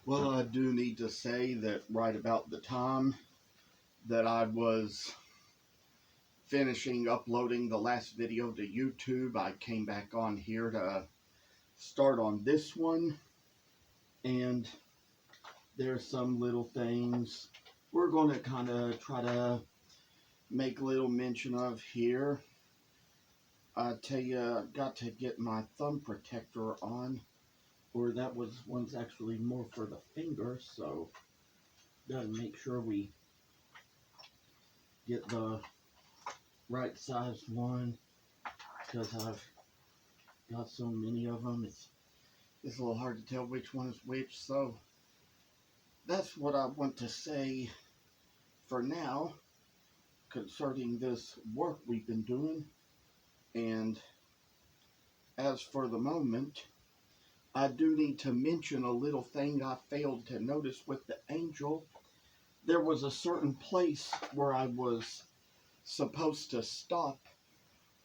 Well, I do need to say that right about the time that I was finishing uploading the last video to YouTube, I came back on here to start on this one. And there's some little things we're going to kind of try to make a little mention of here. I tell you, I got to get my thumb protector on, or that one's actually more for the finger, so gotta make sure we get the right size one, because I've got so many of them. It's a little hard to tell which one is which, so that's what I want to say for now concerning this work we've been doing. And as for the moment, I do need to mention a little thing I failed to notice with the angel. There was a certain place where I was supposed to stop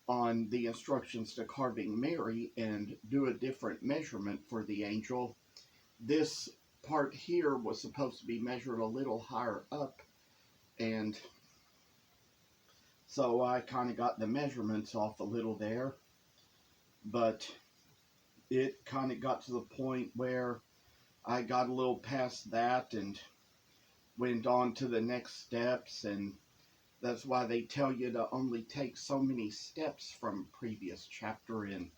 on the instructions to carving Mary and do a different measurement for the angel. This part here was supposed to be measured a little higher up, and so I kind of got the measurements off a little there, but it kind of got to the point where I got a little past that and went on to the next steps, and that's why they tell you to only take so many steps from previous chapter in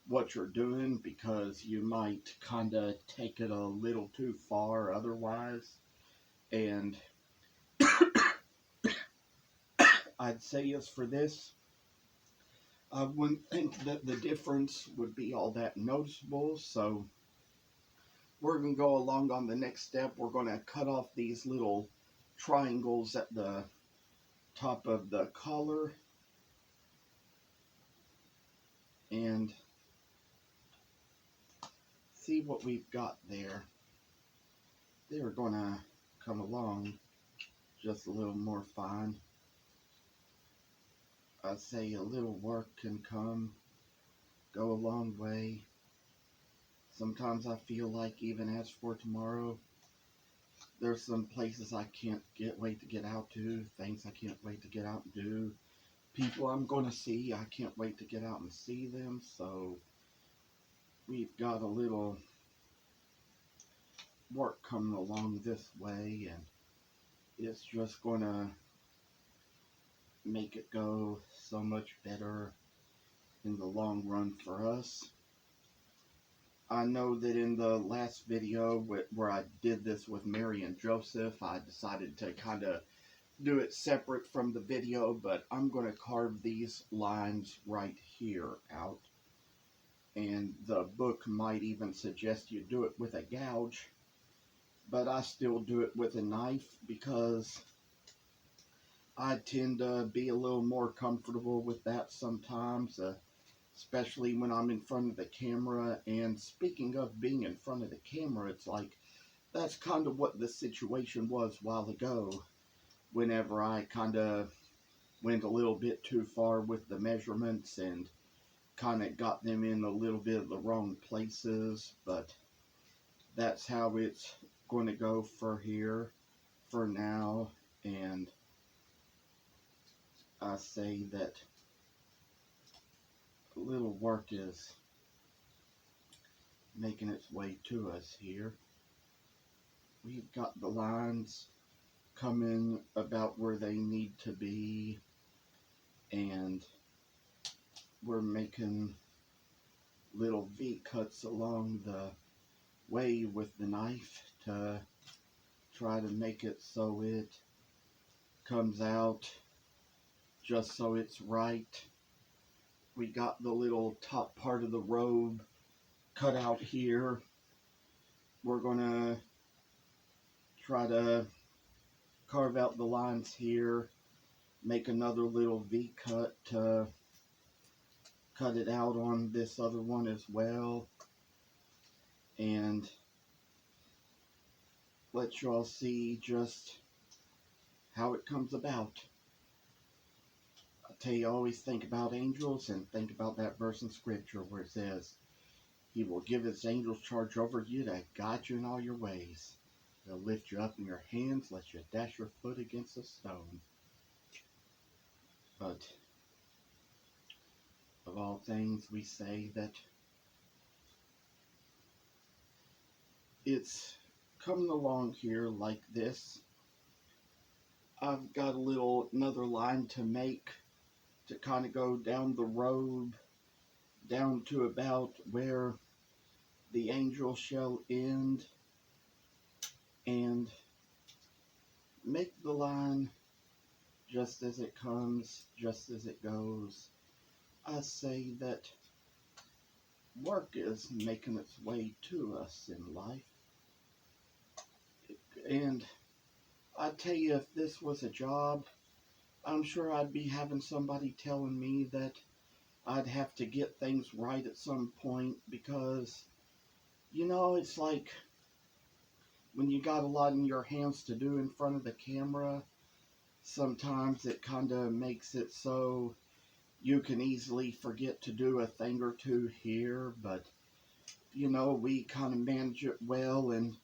what you're doing, because you might kind of take it a little too far otherwise. And I'd say as for this, I wouldn't think that the difference would be all that noticeable, so we're going to go along on the next step. We're going to cut off these little triangles at the top of the collar, and see what we've got there. They're going to come along just a little more fine. I'd say a little work can go a long way. Sometimes I feel like, even as for tomorrow, there's some places I can't wait to get out to, things I can't wait to get out and do, people I'm going to see, I can't wait to get out and see them. So we've got a little work coming along this way, and it's just going to make it go so much better in the long run for us. I know that in the last video where I did this with Mary and Joseph, I decided to kind of do it separate from the video, but I'm going to carve these lines right here out. And the book might even suggest you do it with a gouge, but I still do it with a knife because I tend to be a little more comfortable with that sometimes, especially when I'm in front of the camera. And speaking of being in front of the camera, it's like that's kind of what the situation was a while ago, whenever I kind of went a little bit too far with the measurements and kind of got them in a little bit of the wrong places. But that's how it's going to go for here for now. And I say that a little work is making its way to us here. We've got the lines coming about where they need to be, and we're making little V cuts along the way with the knife to try to make it so it comes out just so it's right. We got the little top part of the robe cut out here. We're gonna try to carve out the lines here, make another little V cut to cut it out on this other one as well, and let y'all see just how it comes about. I tell you, always think about angels and think about that verse in scripture where it says, He will give his angels charge over you to guide you in all your ways. They'll lift you up in your hands, let you dash your foot against a stone. But of all things, we say that it's coming along here like this. I've got another line to make to kind of go down the road, down to about where the angel shall end, and make the line just as it comes, just as it goes. I say that work is making its way to us in life. And I tell you, if this was a job, I'm sure I'd be having somebody telling me that I'd have to get things right at some point because, it's like when you got a lot in your hands to do in front of the camera, sometimes it kind of makes it so you can easily forget to do a thing or two here, but, we kind of manage it well. And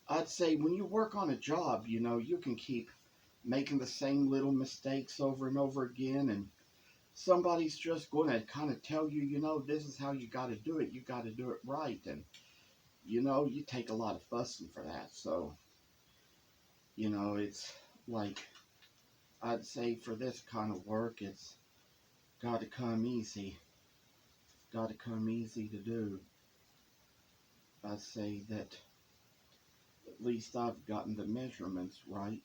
I'd say when you work on a job, you can keep making the same little mistakes over and over again, and somebody's just going to kind of tell you, this is how you got to do it. You got to do it right. And, you take a lot of fussing for that. So, it's like, I'd say for this kind of work, it's got to come easy. Got to come easy to do. I say that at least I've gotten the measurements right,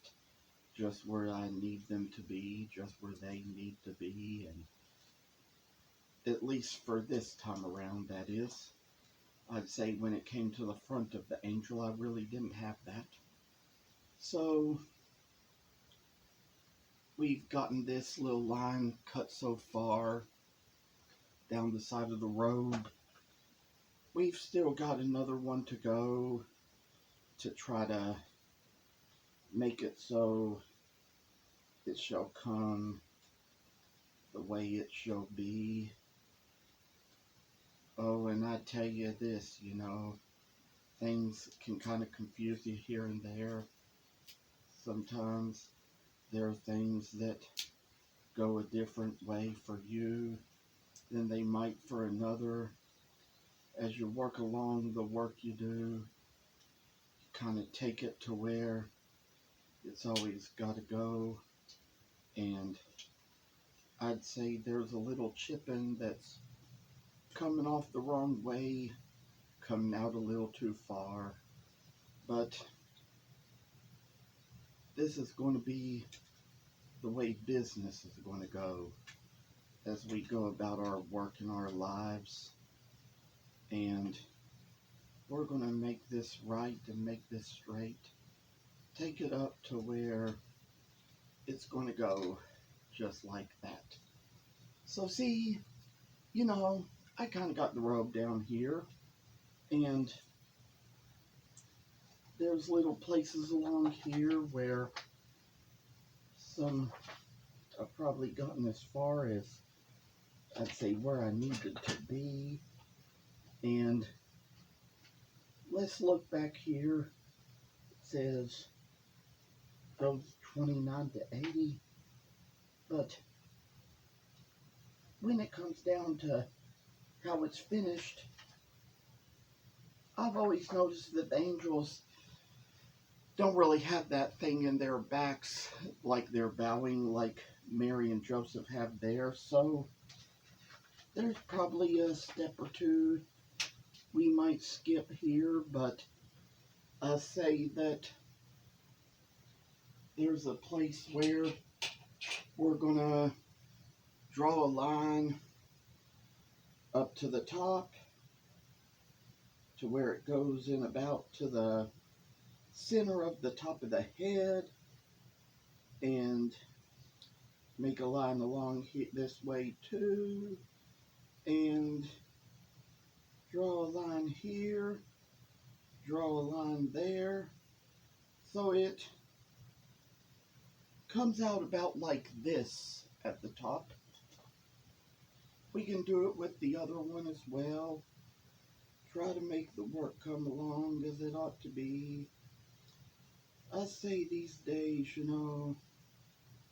just where I need them to be, just where they need to be, and at least for this time around, that is. I'd say when it came to the front of the angel, I really didn't have that. So, we've gotten this little line cut so far down the side of the road. We've still got another one to go to try to make it so it shall come the way it shall be. Oh, and I tell you this, things can kind of confuse you here and there. Sometimes there are things that go a different way for you than they might for another. As you work along the work you do, you kind of take it to where it's always got to go. And I'd say there's a little chipping that's coming off the wrong way, coming out a little too far. But this is going to be the way business is going to go as we go about our work and our lives. And we're going to make this right and make this straight. Take it up to where it's going to go just like that. So see, I kind of got the rope down here, and there's little places along here where I've probably gotten as far as I'd say where I needed to be. And let's look back here. It says goes 29 to 80, but when it comes down to how it's finished, I've always noticed that the angels don't really have that thing in their backs like they're bowing like Mary and Joseph have there. So there's probably a step or two we might skip here, but I say that there's a place where we're gonna draw a line up to the top to where it goes in about to the center of the top of the head, and make a line along this way too, and draw a line here, draw a line there, so it comes out about like this at the top. We can do it with the other one as well. try to make the work come along as it ought to be. I say these days,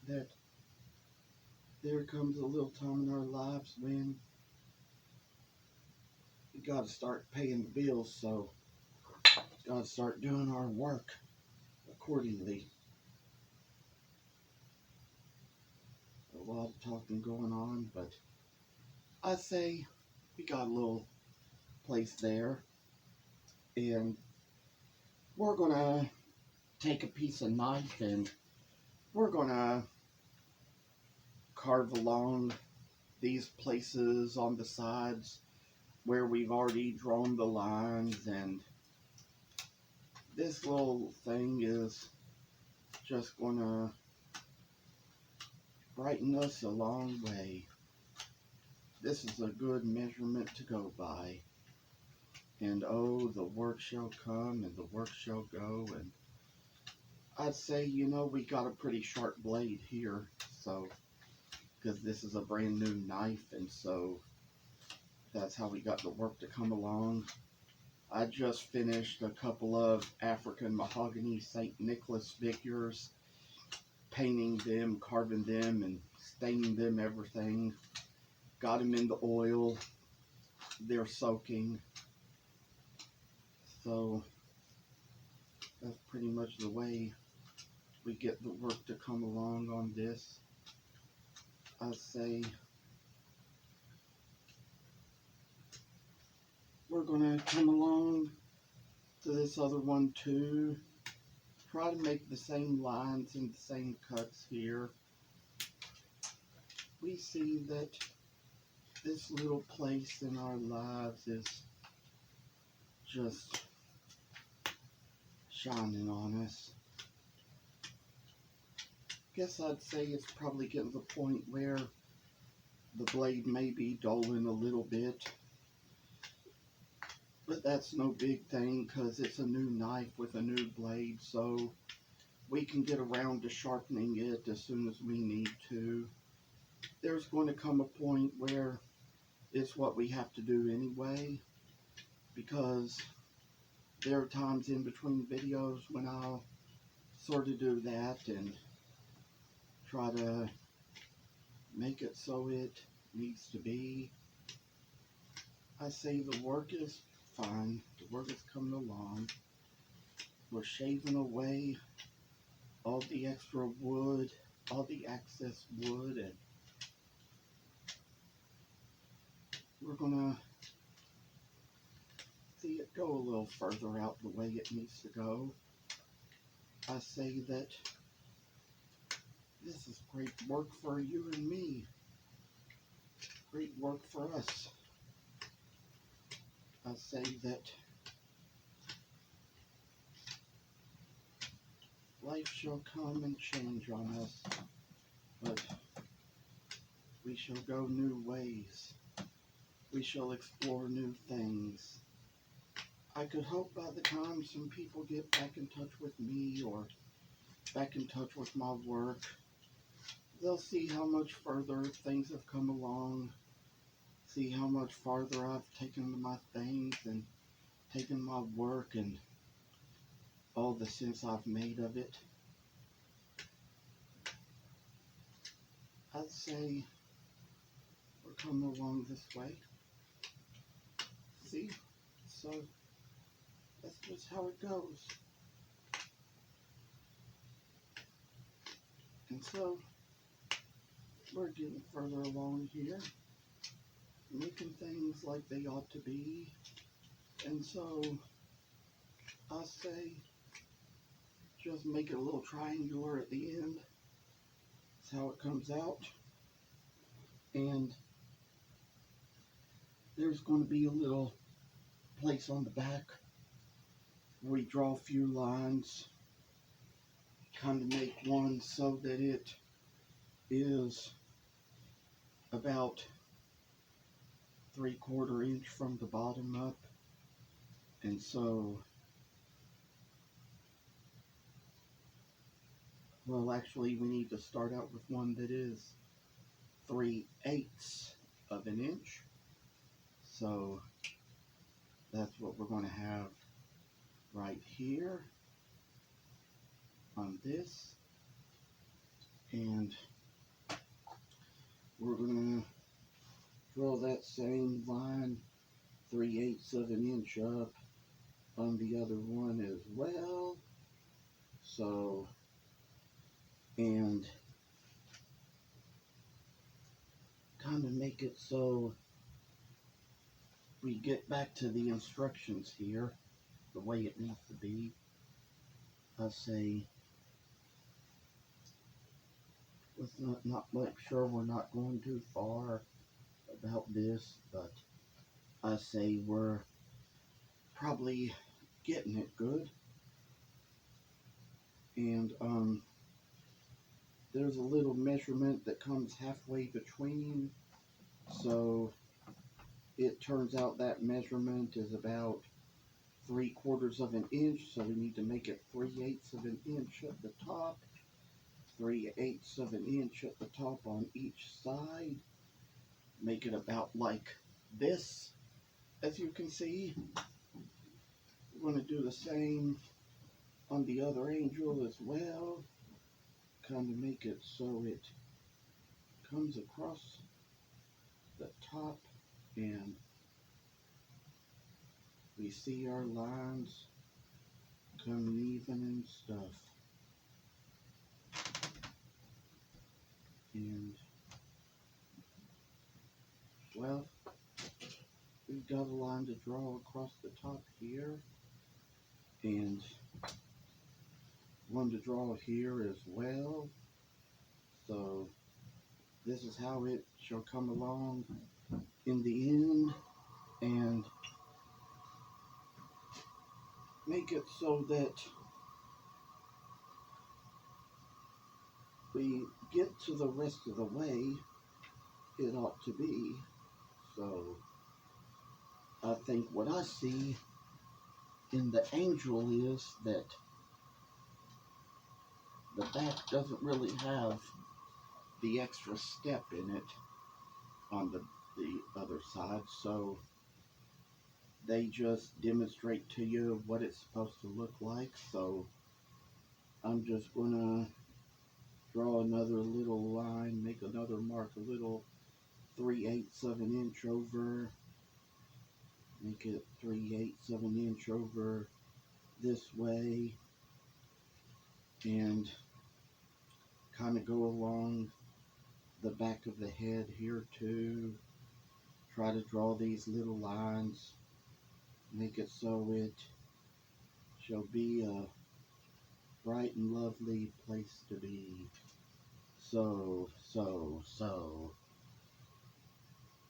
that there comes a little time in our lives when we got to start paying the bills, so we got to start doing our work accordingly. A lot of talking going on, but I say we got a little place there, and we're gonna take a piece of knife and we're gonna carve along these places on the sides where we've already drawn the lines, and this little thing is just gonna brighten us a long way. This is a good measurement to go by. And oh, the work shall come and the work shall go. And I'd say, we got a pretty sharp blade here, so, because this is a brand new knife, and so that's how we got the work to come along. I just finished a couple of African mahogany St. Nicholas figures, painting them, carving them, and staining them, everything. Got them in the oil. They're soaking. So that's pretty much the way we get the work to come along on this. I say we're going to come along to this other one too. Try to make the same lines and the same cuts here. We see that this little place in our lives is just shining on us. Guess I'd say it's probably getting to the point where the blade may be dulling a little bit. But that's no big thing because it's a new knife with a new blade, so we can get around to sharpening it as soon as we need to. There's going to come a point where it's what we have to do anyway, because there are times in between videos when I'll sort of do that and try to make it so it needs to be. I say the work is fine. The work is coming along. We're shaving away all the extra wood, all the excess wood, and we're gonna see it go a little further out the way it needs to go. I say that this is great work for you and me. Great work for us. I say that life shall come and change on us, but we shall go new ways. We shall explore new things. I could hope by the time some people get back in touch with me or back in touch with my work, they'll see how much further things have come along, see how much farther I've taken my things and taken my work and all the sense I've made of it. I'd say we're coming along this way. See? So that's just how it goes. And so we're getting further along here, making things like they ought to be. And so I say just make it a little triangular at the end. That's how it comes out. And there's going to be a little place on the back where we draw a few lines, kind of make one so that it is about 3/4 inch from the bottom up. And so, well, actually we need to start out with one that is 3/8 of an inch. So That's what we're going to have right here on this. And we're going to draw that same line 3/8 of an inch up on the other one as well. So, and kind of make it so we get back to the instructions here the way it needs to be. I say, let's not make sure we're not going too far about this, but I say we're probably getting it good. And there's a little measurement that comes halfway between, so it turns out that measurement is about 3/4 of an inch, so we need to make it 3/8 of an inch at the top, 3/8 of an inch at the top on each side. Make it about like this, as you can see. We're going to do the same on the other angel as well. Kind of make it so it comes across the top and we see our lines coming even and stuff. And well, we've got a line to draw across the top here and one to draw here as well. So this is how it shall come along in the end, and make it so that we get to the rest of the way it ought to be. So I think what I see in the angel is that the back doesn't really have the extra step in it on the other side, so they just demonstrate to you what it's supposed to look like. So I'm just gonna draw another little line, make another mark, a little 3/8 of an inch over, make it 3/8 of an inch over this way, and kind of go along the back of the head here too. Try to draw these little lines, make it so it shall be a bright and lovely place to be. So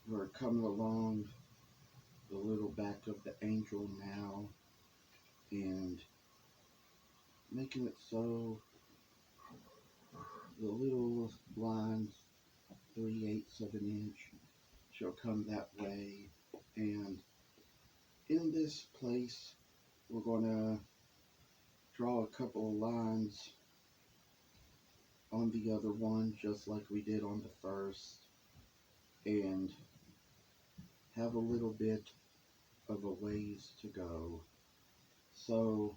we're coming along the little back of the angel now and making it so the little lines 3/8 of an inch shall come that way. And in this place we're going to draw a couple of lines on the other one just like we did on the first, and have a little bit of a ways to go. So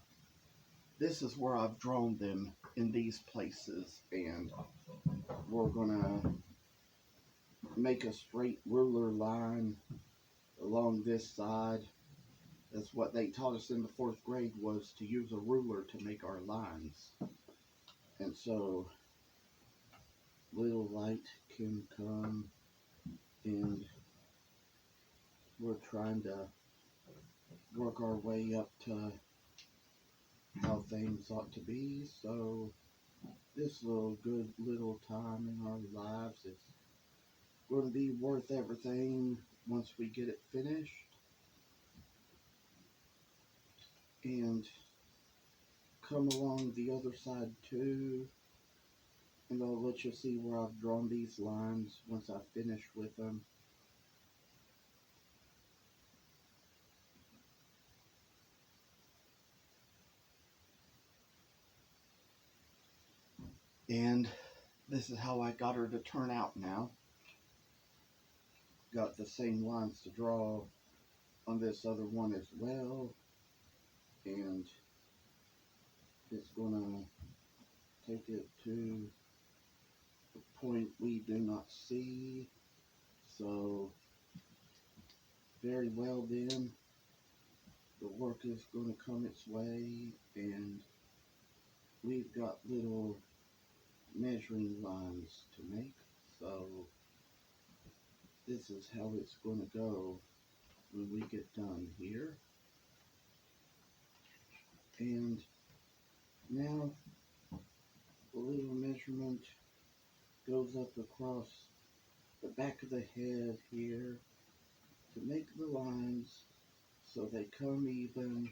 this is where I've drawn them in these places, and we're gonna make a straight ruler line along this side. That's what they taught us in the 4th grade, was to use a ruler to make our lines. And so little light can come, and we're trying to work our way up to how things ought to be. So this little good little time in our lives is going to be worth everything once we get it finished. And come along the other side too, and I'll let you see where I've drawn these lines once I finish with them. And this is how I got her to turn out now. Got the same lines to draw on this other one as well, and it's gonna take it to the point we do not see. So very well then, the work is gonna come its way, and we've got little measuring lines to make. So this is how it's gonna go when we get done here. And now the little measurement goes up across the back of the head here to make the lines so they come even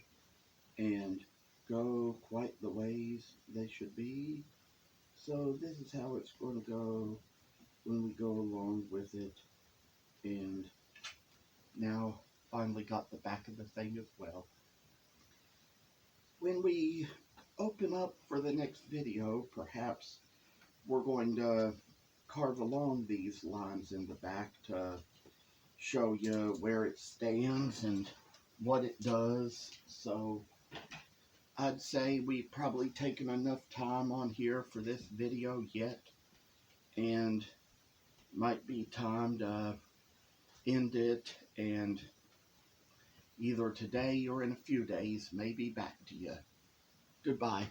and go quite the ways they should be. So this is how it's going to go when we go along with it. And now finally got the back of the thing as well. When we open up for the next video, perhaps we're going to carve along these lines in the back to show you where it stands and what it does. So I'd say we've probably taken enough time on here for this video yet, and might be time to end it, and either today or in a few days maybe back to you. Goodbye.